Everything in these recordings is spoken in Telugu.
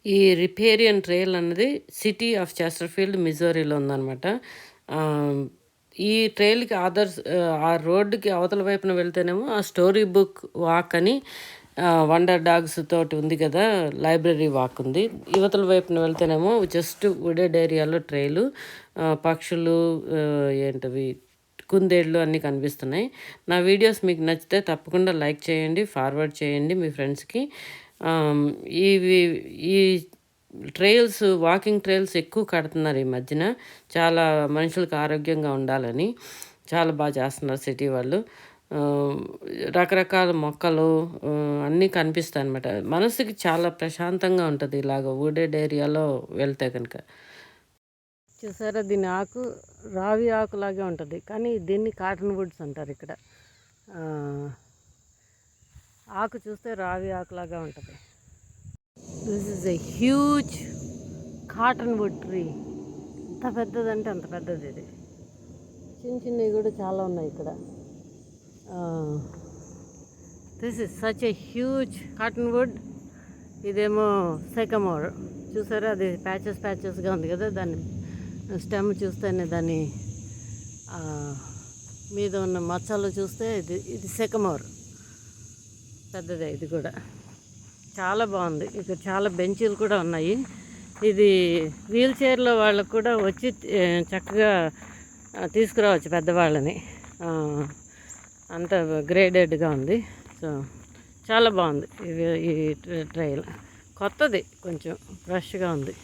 ఈ రిపేరియన్ ట్రైల్ అన్నది సిటీ ఆఫ్ చెస్టర్ఫీల్డ్, మిజోరీలో ఉందనమాట. ఈ ట్రైల్‌కి ఆ రోడ్డుకి అవతల వైపున వెళ్తేనేమో ఆ స్టోరీ బుక్ వాక్ అని వండర్ డాగ్స్ తోటి ఉంది కదా! లైబ్రరీ వాక్ ఉంది. ఇవతల వైపున వెళ్తేనేమో జస్ట్ వుడెడ్ ఏరియాలో ట్రైలు, పక్షులు, ఏంటవి కుందేళ్ళు అన్నీ కనిపిస్తున్నాయి. నా వీడియోస్ మీకు నచ్చితే తప్పకుండా లైక్ చేయండి, ఫార్వర్డ్ చేయండి మీ ఫ్రెండ్స్‌కి. ఆహ్, ఇవి ఈ వాకింగ్ ట్రైల్స్ ఎక్కువ కడుతున్నారు ఈ మధ్యన. చాలా మనుషులకు ఆరోగ్యంగా ఉండాలని. చాలా చేస్తున్నారు సిటీ వాళ్ళు. ఆహ్, రకరకాల మొక్కలు అన్నీ కనిపిస్తాయనమాట. మనసుకి చాలా ప్రశాంతంగా ఉంటది ఇలాగ వుడెడ్ ఏరియాలో వెళ్తే గనక. చూసారా దీని ఆకు రావి ఆకులాగే ఉంటుంది, కానీ దీన్ని కాటన్ వుడ్స్ అంటారు ఇక్కడ. ఆకు చూస్తే రావి ఆకులాగా ఉంటుంది. This is a huge cottonwood tree. ఎంత పెద్దదంటే అంత పెద్దది ఇది. చిన్న చిన్నవి కూడా చాలా ఉన్నాయి ఇక్కడ. This is such a huge cottonwood. ఇదేమో సెకమోర్. చూసారా అది ప్యాచెస్గా ఉంది కదా, దాన్ని స్టెమ్ చూస్తేనే దాని మీద ఉన్న మచ్చలు చూస్తే ఇది సెకమోర్. పెద్దదే ఇది కూడా. చాలా బాగుంది. ఇక్కడ చాలా బెంచీలు కూడా ఉన్నాయి. ఇది వీల్ చైర్లో వాళ్ళకు కూడా వచ్చి చక్కగా తీసుకురావచ్చు పెద్దవాళ్ళని. అంత గ్రేడెడ్గా ఉంది. సో చాలా బాగుంది ఈ ట్రైల్. కొత్తది, కొంచెం ఫ్రెష్గా ఉంది.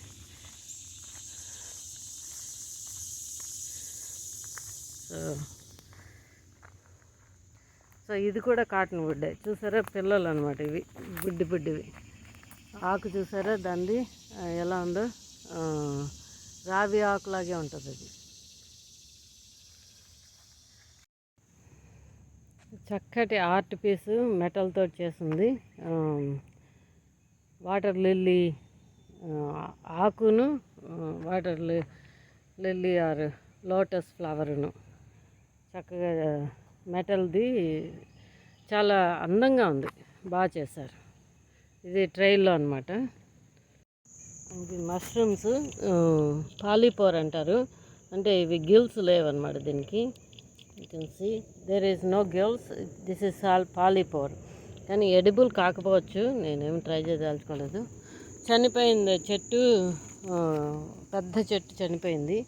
సో ఇది కూడా కాటన్ వుడ్డే. చూసారా పిల్లలు అనమాట ఇవి, బుడ్డివి. ఆకు చూసారా దాన్ని ఎలా ఉందో, రావి ఆకులాగే ఉంటుంది అది. చక్కటి ఆర్ట్ పీసు మెటల్తో చేసింది. వాటర్ లిల్లీ ఆకును, వాటర్ లిల్లీ ఆర్ లోటస్ ఫ్లవరును చక్కగా మెటల్ది చాలా అందంగా ఉంది. బాగా చేశారు. ఇది ట్రైల్లో అనమాట. ఇది మష్రూమ్స్ పాలీపోర్ అంటారు. అంటే ఇవి గిల్స్ లేవన్నమాట దీనికి. You can see there is no gills. This is all polypore. కానీ ఎడిబుల్ కాకపోవచ్చు, నేనేమి ట్రై చేయదలుచుకోలేదు. చనిపోయింది చెట్టు, పెద్ద చెట్టు చనిపోయింది.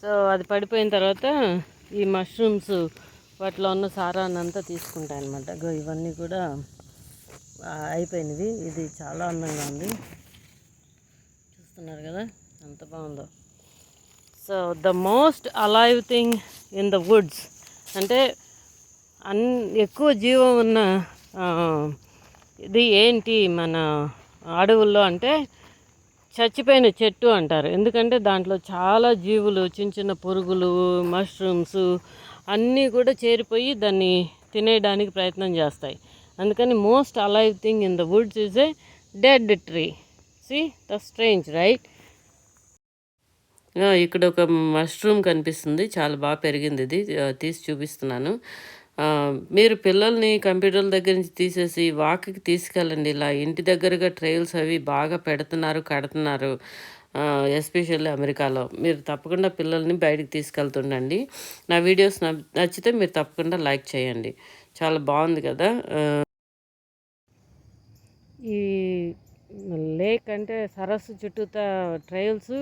సో అది పడిపోయిన తర్వాత ఈ మష్రూమ్స్ వాటిలో ఉన్న సారాన్ని అంతా తీసుకుంటాయి అన్నమాట. ఇవన్నీ కూడా అయిపోయినవి. ఇది చాలా అందంగా ఉంది, చూస్తున్నారు కదా ఎంత బాగుందో. So the most alive thing in the Woods అంటే ఎక్కువ జీవం ఉన్న ఇది ఏంటి మన అడవుల్లో అంటే చచ్చిపోయిన చెట్టు అంటారు. ఎందుకంటే దాంట్లో చాలా జీవులు, చిన్న చిన్న పురుగులు, మష్రూమ్స్ అన్నీ కూడా చేరిపోయి దాన్ని తినేయడానికి ప్రయత్నం చేస్తాయి. అందుకని most alive thing in the woods is a dead tree. See the strange right. ఇక్కడ ఒక మష్రూమ్ కనిపిస్తుంది, చాలా బాగా పెరిగింది. ఇది తీసి చూపిస్తున్నాను. మీరు పిల్లల్ని కంప్యూటర్ల దగ్గర నుంచి తీసేసి వాక్కి తీసుకెళ్ళండి. ఇలా ఇంటి దగ్గరగా ట్రైల్స్ అవి బాగా కడుతున్నారు. ఎస్పెషల్లీ అమెరికాలో. మీరు తప్పకుండా పిల్లల్ని బయటికి తీసుకెళ్తుండండి. నా వీడియోస్ నచ్చితే మీరు తప్పకుండా లైక్ చేయండి. చాలా బాగుంది కదా. ఈ లేక్ అంటే సరస్సు చుట్టూతా ట్రైల్స్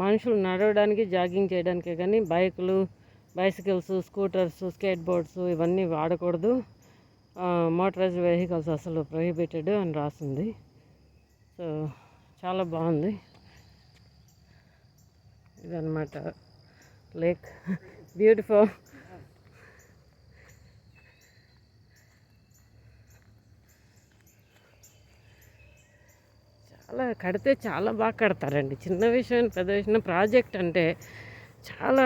మనుషులు నడవడానికి, జాగింగ్ చేయడానికే కానీ బైసికల్స్, స్కూటర్స్, స్కేట్ బోర్డ్స్ ఇవన్నీ వాడకూడదు. మోటరైజ్డ్ వెహికల్స్ అసలు ప్రొహిబిటెడ్ అని రాసింది. సో చాలా బాగుంది ఇదన్నమాట లేక్. బ్యూటిఫుల్. కడితే చాలా బాగా కడతారండి. చిన్న విషయం పెద్ద విషయం ప్రాజెక్ట్ అంటే చాలా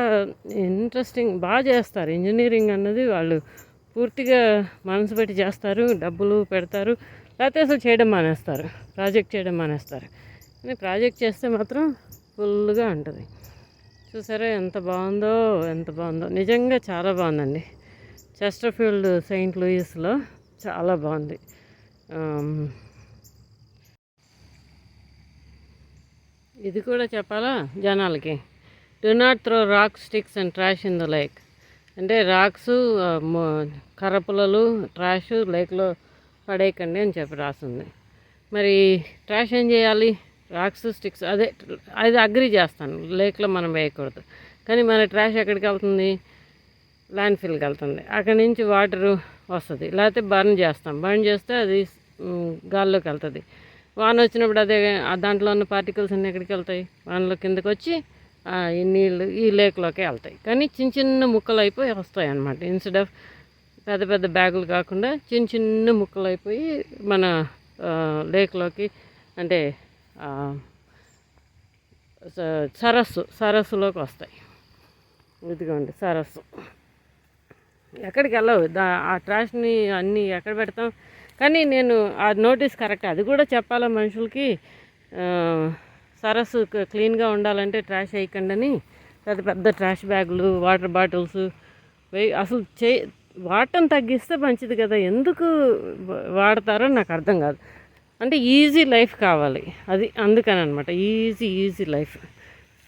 ఇంట్రెస్టింగ్ బాగా చేస్తారు. ఇంజనీరింగ్ అన్నది వాళ్ళు పూర్తిగా మనసు పెట్టి చేస్తారు, డబ్బులు పెడతారు, లేకపోతే అసలు ప్రాజెక్ట్ చేయడం మానేస్తారు. కానీ ప్రాజెక్ట్ చేస్తే మాత్రం ఫుల్గా ఉంటుంది. చూసారా ఎంత బాగుందో. నిజంగా చాలా బాగుందండి. చెస్టర్ఫీల్డ్, సెయింట్ లూయిస్లో చాలా బాగుంది. ఇది కూడా చెప్పాలా జనాలకి. Do not throw rock sticks and trash in the lake. అంటే రాక్స్, కర్రపుల్లలు, ట్రాష్ లేక్లో పడేయకండి అని చెప్పి రాస్తుంది. మరి ట్రాష్ ఏం చేయాలి? రాక్స్, స్టిక్స్ అదే అది అగ్రి చేస్తాను, లేక్లో మనం వేయకూడదు. కానీ మన ట్రాష్ ఎక్కడికి వెళ్తుంది? ల్యాండ్ ఫిల్కి వెళ్తుంది. అక్కడి నుంచి వాటరు వస్తుంది, లేకపోతే బర్న్ చేస్తాం. బర్న్ చేస్తే అది గాల్లోకి వెళ్తుంది. వాన వచ్చినప్పుడు అదే దాంట్లో ఉన్న పార్టికల్స్ అన్నీ ఎక్కడికి వెళ్తాయి? వానలో కిందకి వచ్చి ఈ నీళ్ళు ఈ లేక్లోకే వెళ్తాయి. కానీ చిన్న చిన్న ముక్కలు అయిపోయి వస్తాయి అన్నమాట. ఇన్స్టెడ్ ఆఫ్ పెద్ద పెద్ద బ్యాగులు కాకుండా చిన్న చిన్న ముక్కలు అయిపోయి మన లేక్లోకి, అంటే సరస్సులోకి వస్తాయి. ఇదిగోండి సరస్సు. ఎక్కడికి వెళ్ళవు, ఆ ట్రాష్ని అన్నీ ఎక్కడ పెడతాం? కానీ నేను ఆ నోటీస్ కరెక్ట్, అది కూడా చెప్పాలా మనుషులకి. సరస్సు క్లీన్గా ఉండాలంటే ట్రాష్ వేయకండి అని. పెద్ద పెద్ద ట్రాష్ బ్యాగులు, వాటర్ బాటిల్స్ అసలు వాడటం తగ్గిస్తే మంచిది కదా. ఎందుకు వాడతారో నాకు అర్థం కాదు. అంటే ఈజీ లైఫ్ కావాలి, అది అందుకని అనమాట. Easy life.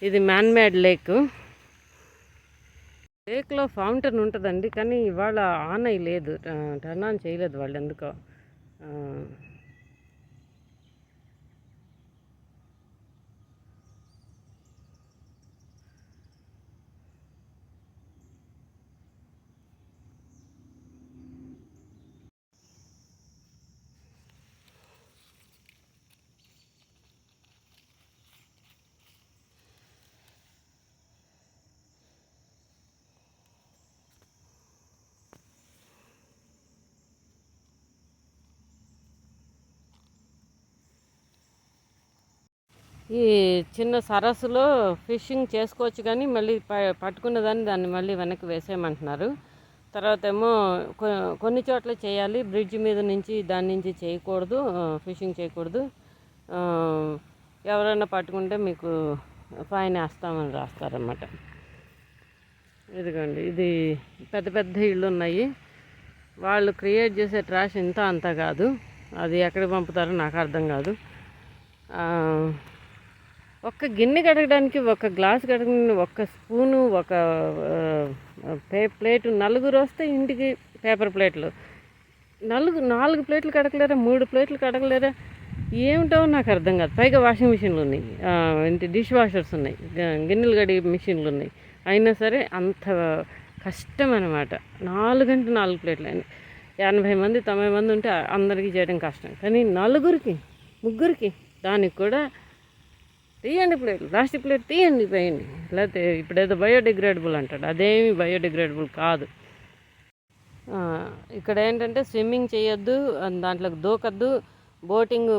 ఇది మ్యాన్ మేడ్ లేక్. లేక్లో ఫౌంటైన్ ఉంటుందండి, కానీ ఇవాళ ఆన్ అయ్యలేదు, టర్న్ ఆన్ చేయలేదు వాళ్ళు ఎందుకో. ఈ చిన్న సరస్సులో ఫిషింగ్ చేసుకోవచ్చు, కానీ మళ్ళీ పట్టుకున్న దాన్ని మళ్ళీ వెనక్కి వేసేయమంటున్నారు. తర్వాత ఏమో కొన్ని చోట్ల చేయాలి, బ్రిడ్జ్ మీద నుంచి దాని నుంచి చేయకూడదు, ఫిషింగ్ చేయకూడదు. ఎవరైనా పట్టుకుంటే మీకు ఫైన్ వేస్తామని రాస్తారన్నమాట. ఇదిగోండి, ఇది పెద్ద పెద్ద ఇళ్ళు ఉన్నాయి. వాళ్ళు క్రియేట్ చేసే ట్రాష్ ఇంత అంతా కాదు. అది ఎక్కడికి పంపుతారో నాకు అర్థం కాదు. ఒక్క గిన్నె కడగడానికి, ఒక గ్లాస్ కడగడానికి, ఒక్క స్పూను, ఒక ప్లేటు, నలుగురు వస్తే ఇంటికి పేపర్ ప్లేట్లు. 4 ప్లేట్లు కడగలేరా? 3 ప్లేట్లు కడగలేరా? ఏమిటో నాకు అర్థం కాదు. పైగా వాషింగ్ మిషన్లు ఉన్నాయి, ఏంటి డిష్ వాషర్స్ ఉన్నాయి, గిన్నెలు కడిగే మిషన్లు ఉన్నాయి. అయినా సరే అంత కష్టం అనమాట. 4 గంటలు 4 ప్లేట్లు. 80 మంది 90 మంది ఉంటే అందరికీ చేయడం కష్టం. కానీ 4కి 3కి దానికి కూడా తీయండి ప్లేట్లు, ప్లాస్టిక్ ప్లేట్ తీయండి, వేయండి. లేకపోతే ఇప్పుడేదో బయోడిగ్రేడబుల్ అంటాడు, అదేమి బయోడిగ్రేడబుల్ కాదు. ఇక్కడ ఏంటంటే స్విమ్మింగ్ చేయొద్దు, దాంట్లోకి దూకద్దు,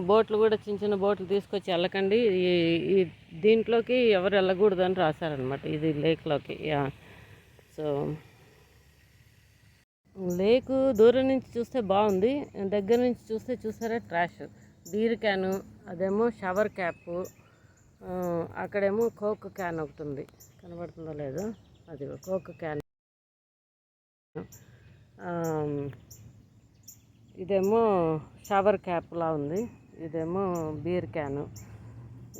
బోట్లు కూడా చిన్న చిన్న బోట్లు తీసుకొచ్చి వెళ్ళకండి, ఈ దీంట్లోకి ఎవరు వెళ్ళకూడదు అని రాశారనమాట. ఇది లేక్లోకి. సో లేకు దూరం నుంచి చూస్తే బాగుంది, దగ్గర నుంచి చూస్తే చూసారా ట్రాష్. బీర్ క్యాను, అదేమో షవర్ క్యాపు, అక్కడేమో కోక్ క్యాన్ ఒకటి ఉంది, కనబడుతుందో లేదో, అది కోక్ క్యాన్. ఇదేమో షవర్ క్యాప్లా ఉంది, ఇదేమో బీర్ క్యాను.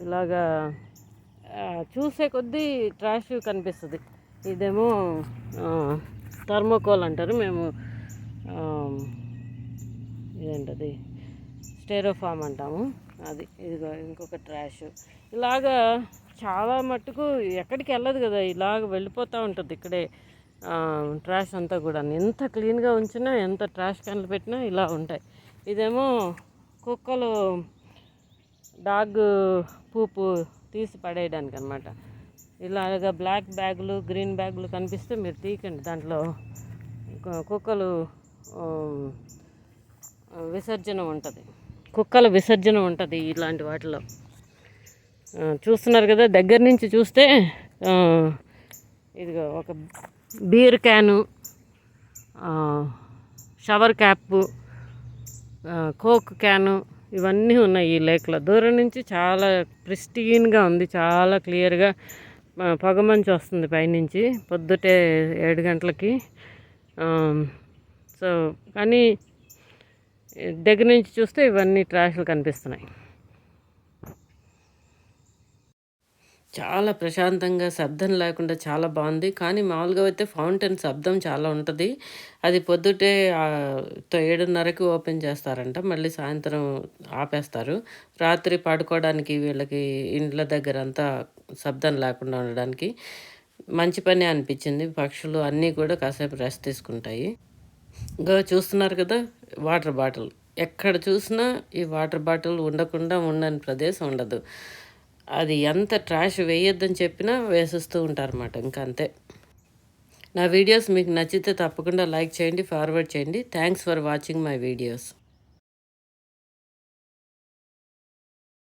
ఇలాగా చూసే కొద్దీ ట్రాష్ కనిపిస్తుంది. ఇదేమో థర్మోకోల్ అంటారు, మేము ఇదేంటది స్టెరోఫామ్ అంటాము, అది. ఇదిగో ఇంకొక ట్రాష్. ఇలాగా చాలా మట్టుకు ఎక్కడికి వెళ్ళదు కదా, ఇలాగ వెళ్ళిపోతూ ఉంటుంది ఇక్కడే ట్రాష్ అంతా కూడా. ఎంత క్లీన్గా ఉంచినా, ఎంత ట్రాష్ క్యాన్లు పెట్టినా ఇలా ఉంటాయి. ఇదేమో కుక్కలు డాగ్ పూపు తీసి పడేయడానికి అనమాట. ఇలాగ బ్లాక్ బ్యాగులు, గ్రీన్ బ్యాగులు కనిపిస్తే మీరు తీయకండి, దాంట్లో కుక్కలు విసర్జన ఉంటుంది, కుక్కల విసర్జన ఉంటుంది ఇలాంటి వాటిలో. చూస్తున్నారు కదా, దగ్గర నుంచి చూస్తే ఇదిగో ఒక beer can, shower cap, coke can, ఇవన్నీ ఉన్నాయి ఈ లేక్లో. దూరం నుంచి చాలా ప్రిస్టీన్గా ఉంది, చాలా క్లియర్గా. పొగమంచు వస్తుంది పైనుంచి పొద్దుటే 7 గంటలకి. సో కానీ దగ్గర నుంచి చూస్తే ఇవన్నీ ట్రాష్లు కనిపిస్తున్నాయి. చాలా ప్రశాంతంగా శబ్దం లేకుండా చాలా బాగుంది. కానీ మామూలుగా అయితే ఫౌంటైన్ శబ్దం చాలా ఉంటది. అది పొద్దుటే 7:30కి ఓపెన్ చేస్తారంట. మళ్ళీ సాయంత్రం ఆపేస్తారు. రాత్రి పడుకోవడానికి వీళ్ళకి ఇండ్ల దగ్గరంతా శబ్దం లేకుండా ఉండడానికి. మంచి పనే అనిపించింది. పక్షులు అన్నీ కూడా కాసేపు రెస్ట్ తీసుకుంటాయి. ఇగో చూస్తున్నారు కదా! Water bottle. ఎక్కడ చూసినా ఈ వాటర్ బాటిల్ ఉండకుండా ఉండని ప్రదేశం ఉండదు. అది ఎంత ట్రాష్ వేయొద్దని చెప్పినా వేసేస్తూ ఉంటారన్నమాట. ఇంక అంతే. నా వీడియోస్ మీకు నచ్చితే తప్పకుండా లైక్ చేయండి, ఫార్వర్డ్ చేయండి. Thanks for watching my videos.